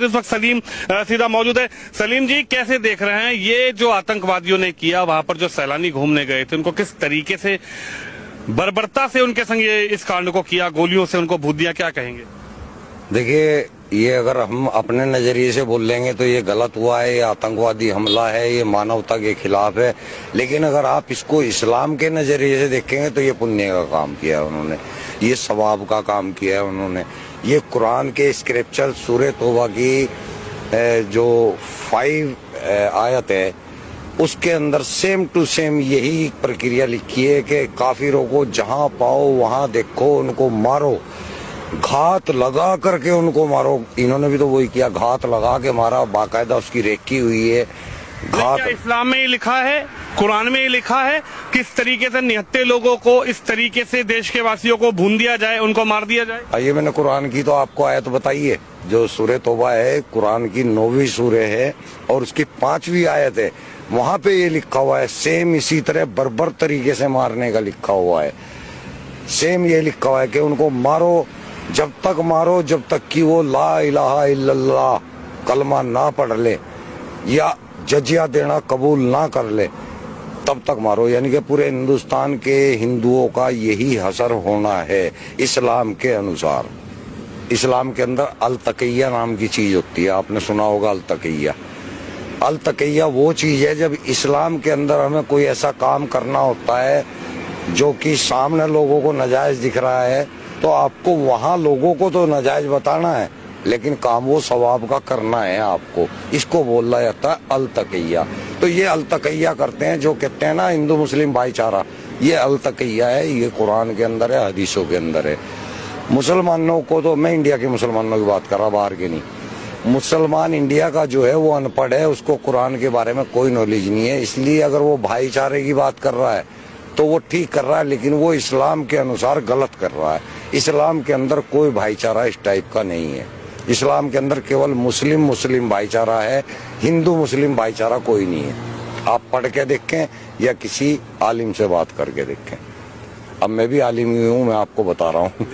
इस वक्त सलीम सीधा मौजूद है। सलीम जी, कैसे देख रहे हैं ये जो आतंकवादियों ने किया, वहां पर जो सैलानी घूमने गए थे उनको किस तरीके से बर्बरता से उनके संग ये इस कांड को किया, गोलियों से उनको भूत दिया, क्या कहेंगे? देखिए, ये अगर हम अपने नजरिए से बोल लेंगे तो ये गलत हुआ है, ये आतंकवादी हमला है, ये मानवता के खिलाफ है। लेकिन अगर आप इसको इस्लाम के नजरिए से देखेंगे तो ये पुण्य का काम किया है उन्होंने, ये सवाब का काम किया है उन्होंने। ये कुरान के स्क्रिप्चर सूरह तौबा की जो 5 आयत है उसके अंदर सेम टू सेम यही प्रक्रिया लिखी है कि काफिरों को जहां पाओ वहां देखो, उनको मारो, घात लगा करके उनको मारो। इन्होंने भी तो वही किया, घात लगा के मारा, बाकायदा उसकी रेकी हुई है। घात इस्लाम में ये लिखा है, कुरान में ये लिखा है किस तरीके से निहत्थे लोगों को इस तरीके से देश के वासियों को भून दिया जाए, उनको मार दिया जाए? आइए, मैंने कुरान की तो आपको आयत बताइए, जो सूरह तौबा है, कुरान की 9वीं सूरह है और उसकी 5वीं आयत है। वहां पे ये लिखा हुआ है, सेम इसी तरह बर्बर तरीके से मारने का लिखा हुआ है। सेम ये लिखा हुआ है कि उनको मारो, जब तक मारो जब तक कि वो ला इलाहा इल्लल्लाह कलमा ना पढ़ ले या जजिया देना कबूल ना कर ले, तब तक मारो। यानी कि पूरे हिंदुस्तान के हिंदुओं का यही हसर होना है इस्लाम के अनुसार। इस्लाम के अंदर अल तकिया नाम की चीज होती है, आपने सुना होगा अल तकिया। अल तकिया वो चीज है जब इस्लाम के अंदर हमें कोई ऐसा काम करना होता है जो कि सामने लोगों को नाजायज दिख रहा है, तो आपको वहां लोगों को तो नाजायज बताना है, लेकिन काम वो सवाब का करना है आपको। इसको बोला जाता है अल तकिया। तो ये अल तकिया करते हैं, जो कहते हैं ना हिंदू मुस्लिम भाईचारा, ये अल तकिया है, ये कुरान के अंदर है, हदीसों के अंदर है। मुसलमानों को तो, मैं इंडिया के मुसलमानों की बात कर रहा, बाहर के नहीं। मुसलमान इंडिया का जो है वो अनपढ़ है, उसको कुरान के बारे में कोई नॉलेज नहीं है। इसलिए अगर वो भाईचारे की बात कर रहा है तो वो ठीक कर रहा है, लेकिन वो इस्लाम के अनुसार गलत कर रहा है। इस्लाम के अंदर कोई भाईचारा इस टाइप का नहीं है। इस्लाम के अंदर केवल मुस्लिम मुस्लिम भाईचारा है, हिंदू मुस्लिम भाईचारा कोई नहीं है। आप पढ़ के देखें या किसी आलिम से बात करके देखें। अब मैं भी आलिम ही हूँ, मैं आपको बता रहा हूँ।